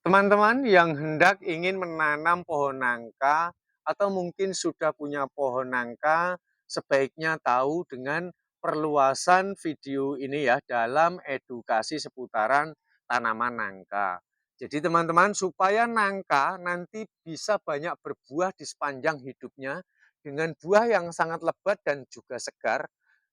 Teman-teman yang hendak ingin menanam pohon nangka atau mungkin sudah punya pohon nangka, sebaiknya tahu dengan perluasan video ini ya dalam edukasi seputaran tanaman nangka. Jadi teman-teman supaya nangka nanti bisa banyak berbuah di sepanjang hidupnya dengan buah yang sangat lebat dan juga segar.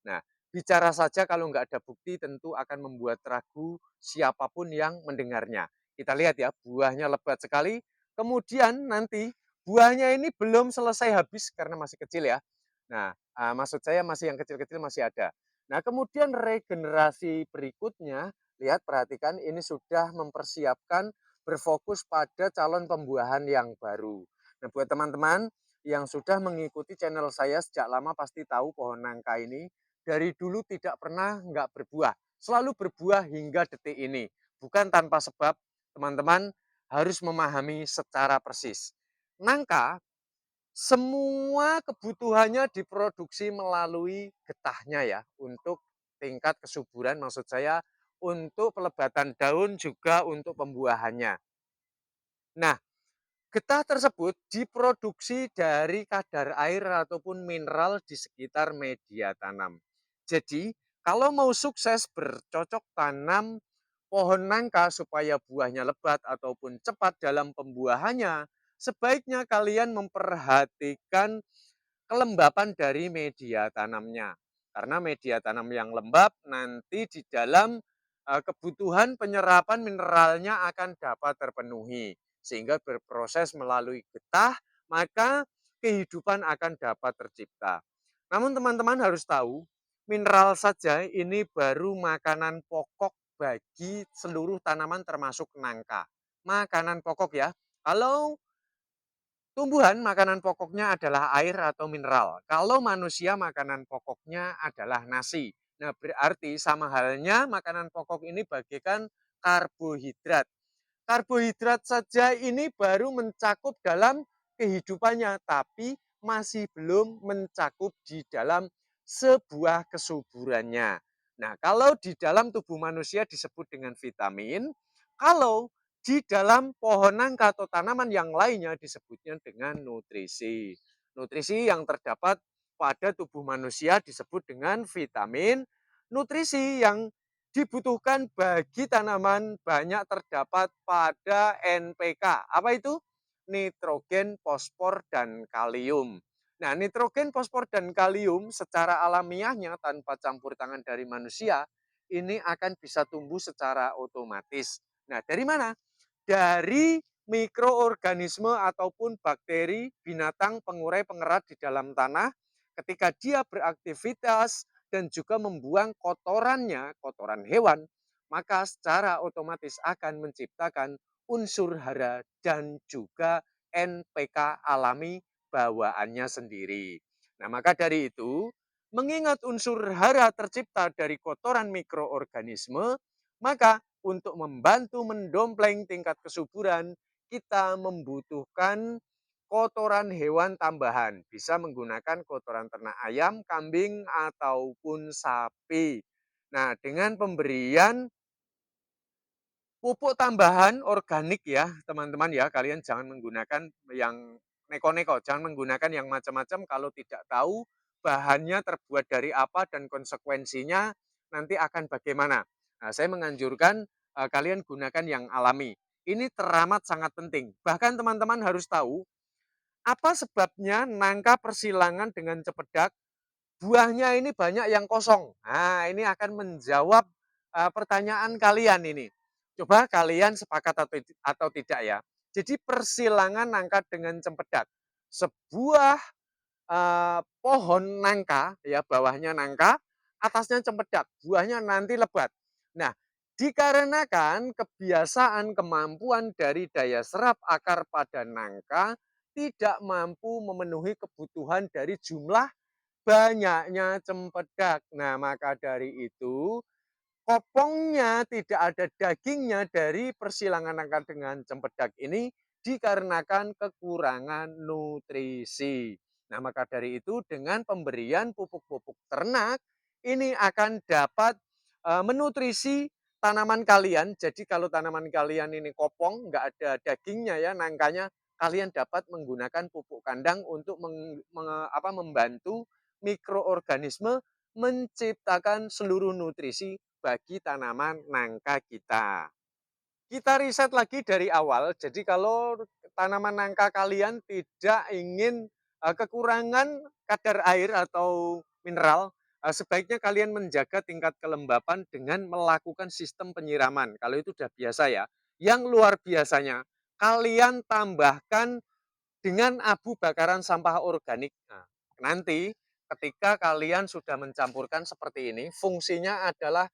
Nah, bicara saja kalau nggak ada bukti tentu akan membuat ragu siapapun yang mendengarnya. Kita lihat ya, buahnya lebat sekali. Kemudian nanti buahnya ini belum selesai habis karena masih kecil ya. Nah, maksud saya masih yang kecil-kecil masih ada. Nah, kemudian regenerasi berikutnya, lihat perhatikan ini sudah mempersiapkan berfokus pada calon pembuahan yang baru. Nah, buat teman-teman yang sudah mengikuti channel saya sejak lama pasti tahu pohon nangka ini dari dulu tidak pernah nggak berbuah. Selalu berbuah hingga detik ini. Bukan tanpa sebab, teman-teman harus memahami secara persis. Nangka, semua kebutuhannya diproduksi melalui getahnya ya, untuk tingkat kesuburan maksud saya, untuk pelebatan daun juga untuk pembuahannya. Nah, getah tersebut diproduksi dari kadar air ataupun mineral di sekitar media tanam. Jadi, kalau mau sukses bercocok tanam pohon nangka supaya buahnya lebat ataupun cepat dalam pembuahannya, sebaiknya kalian memperhatikan kelembapan dari media tanamnya. Karena media tanam yang lembab nanti di dalam kebutuhan penyerapan mineralnya akan dapat terpenuhi. Sehingga berproses melalui getah, maka kehidupan akan dapat tercipta. Namun teman-teman harus tahu, mineral saja ini baru makanan pokok bagi seluruh tanaman termasuk nangka. Makanan pokok ya. Kalau tumbuhan makanan pokoknya adalah air atau mineral. Kalau manusia makanan pokoknya adalah nasi. Nah, berarti sama halnya makanan pokok ini bagaikan karbohidrat. Karbohidrat saja ini baru mencakup dalam kehidupannya, tapi masih belum mencakup di dalam sebuah kesuburannya. Nah, kalau di dalam tubuh manusia disebut dengan vitamin, kalau di dalam pohon nangka atau tanaman yang lainnya disebutnya dengan nutrisi. Nutrisi yang terdapat pada tubuh manusia disebut dengan vitamin. Nutrisi yang dibutuhkan bagi tanaman banyak terdapat pada NPK. Apa itu? Nitrogen, fosfor, dan kalium. Nah, nitrogen, fosfor, dan kalium secara alamiahnya tanpa campur tangan dari manusia, ini akan bisa tumbuh secara otomatis. Nah, dari mana? Dari mikroorganisme ataupun bakteri binatang pengurai pengerat di dalam tanah ketika dia beraktivitas dan juga membuang kotorannya, kotoran hewan, maka secara otomatis akan menciptakan unsur hara dan juga NPK alami bawaannya sendiri. Nah, maka dari itu, mengingat unsur hara tercipta dari kotoran mikroorganisme, maka untuk membantu mendompleng tingkat kesuburan, kita membutuhkan kotoran hewan tambahan. Bisa menggunakan kotoran ternak ayam, kambing, ataupun sapi. Nah, dengan pemberian pupuk tambahan organik ya, teman-teman ya, kalian jangan menggunakan yang neko-neko, jangan menggunakan yang macam-macam kalau tidak tahu bahannya terbuat dari apa dan konsekuensinya nanti akan bagaimana. Nah, saya menganjurkan kalian gunakan yang alami. Ini teramat sangat penting. Bahkan teman-teman harus tahu apa sebabnya nangka persilangan dengan cempedak buahnya ini banyak yang kosong. Nah, ini akan menjawab pertanyaan kalian ini. Coba kalian sepakat atau tidak ya. Jadi persilangan nangka dengan cempedak. Sebuah pohon nangka, ya bawahnya nangka, atasnya cempedak, buahnya nanti lebat. Nah, dikarenakan kebiasaan kemampuan dari daya serap akar pada nangka tidak mampu memenuhi kebutuhan dari jumlah banyaknya cempedak. Nah, maka dari itu kopongnya tidak ada dagingnya dari persilangan nangka dengan cempedak ini dikarenakan kekurangan nutrisi. Nah, maka dari itu dengan pemberian pupuk-pupuk ternak ini akan dapat menutrisi tanaman kalian. Jadi kalau tanaman kalian ini kopong, nggak ada dagingnya ya, nangkanya, kalian dapat menggunakan pupuk kandang untuk membantu mikroorganisme menciptakan seluruh nutrisi bagi tanaman nangka kita. Kita riset lagi dari awal, jadi kalau tanaman nangka kalian tidak ingin kekurangan kadar air atau mineral, sebaiknya kalian menjaga tingkat kelembapan dengan melakukan sistem penyiraman. Kalau itu sudah biasa ya. Yang luar biasanya, kalian tambahkan dengan abu bakaran sampah organik. Nah, nanti ketika kalian sudah mencampurkan seperti ini, fungsinya adalah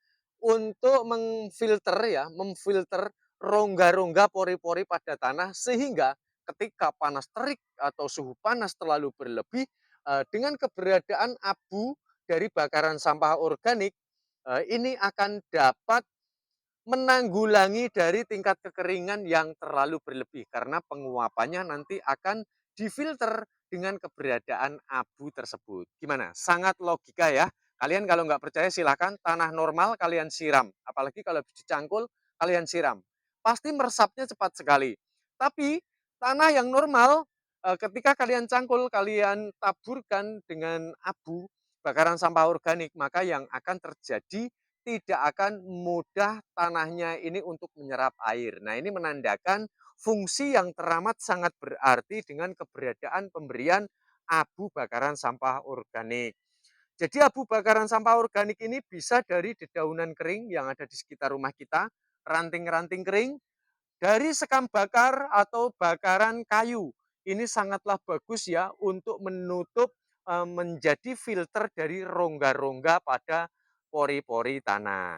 untuk memfilter ya, memfilter rongga-rongga pori-pori pada tanah sehingga ketika panas terik atau suhu panas terlalu berlebih, dengan keberadaan abu dari bakaran sampah organik, ini akan dapat menanggulangi dari tingkat kekeringan yang terlalu berlebih karena penguapannya nanti akan difilter dengan keberadaan abu tersebut. Gimana? Sangat logika ya. Kalian kalau nggak percaya silahkan tanah normal kalian siram. Apalagi kalau dicangkul kalian siram. Pasti meresapnya cepat sekali. Tapi tanah yang normal ketika kalian cangkul, kalian taburkan dengan abu bakaran sampah organik, maka yang akan terjadi tidak akan mudah tanahnya ini untuk menyerap air. Nah, ini menandakan fungsi yang teramat sangat berarti dengan keberadaan pemberian abu bakaran sampah organik. Jadi abu bakaran sampah organik ini bisa dari dedaunan kering yang ada di sekitar rumah kita, ranting-ranting kering, dari sekam bakar atau bakaran kayu. Ini sangatlah bagus ya untuk menutup menjadi filter dari rongga-rongga pada pori-pori tanah.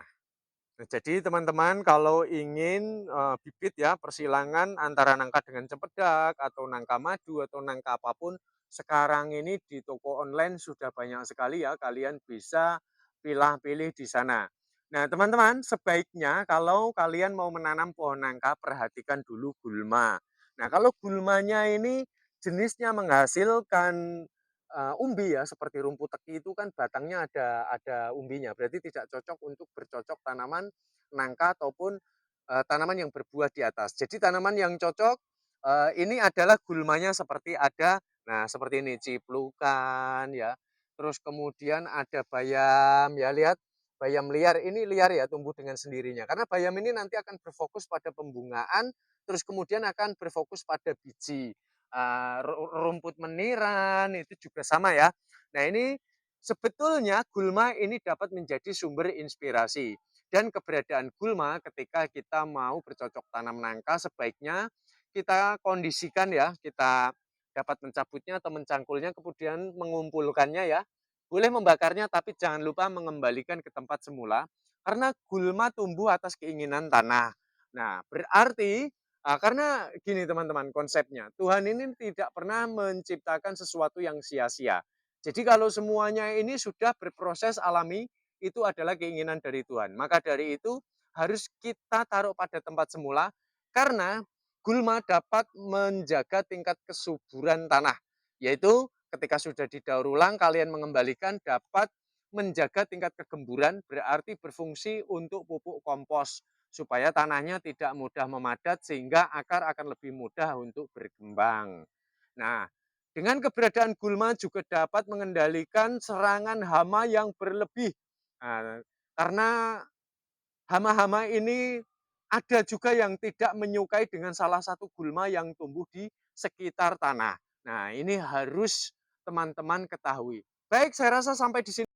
Nah, jadi teman-teman kalau ingin bibit ya persilangan antara nangka dengan cempedak atau nangka madu atau nangka apapun, sekarang ini di toko online sudah banyak sekali ya, kalian bisa pilih-pilih di sana. Nah, teman-teman, sebaiknya kalau kalian mau menanam pohon nangka, perhatikan dulu gulma. Nah, kalau gulmanya ini jenisnya menghasilkan umbi ya, seperti rumput teki itu kan batangnya ada umbinya, berarti tidak cocok untuk bercocok tanaman nangka ataupun tanaman yang berbuah di atas. Jadi tanaman yang cocok ini adalah gulmanya seperti ada, nah seperti ini ciplukan ya, terus kemudian ada bayam ya, lihat bayam liar, ini liar ya, tumbuh dengan sendirinya. Karena bayam ini nanti akan berfokus pada pembungaan, terus kemudian akan berfokus pada biji. Rumput meniran itu juga sama ya. Nah, ini sebetulnya gulma ini dapat menjadi sumber inspirasi. Dan keberadaan gulma ketika kita mau bercocok tanam nangka sebaiknya kita kondisikan ya, kita dapat mencabutnya atau mencangkulnya kemudian mengumpulkannya ya. Boleh membakarnya tapi jangan lupa mengembalikan ke tempat semula karena gulma tumbuh atas keinginan tanah. Nah, berarti karena gini teman-teman konsepnya, Tuhan ini tidak pernah menciptakan sesuatu yang sia-sia. Jadi kalau semuanya ini sudah berproses alami, itu adalah keinginan dari Tuhan. Maka dari itu harus kita taruh pada tempat semula karena gulma dapat menjaga tingkat kesuburan tanah. Yaitu ketika sudah didaur ulang kalian mengembalikan dapat menjaga tingkat kegemburan berarti berfungsi untuk pupuk kompos supaya tanahnya tidak mudah memadat sehingga akar akan lebih mudah untuk berkembang. Nah, dengan keberadaan gulma juga dapat mengendalikan serangan hama yang berlebih. Nah, karena hama-hama ini ada juga yang tidak menyukai dengan salah satu gulma yang tumbuh di sekitar tanah. Nah, ini harus teman-teman ketahui. Baik, saya rasa sampai di sini.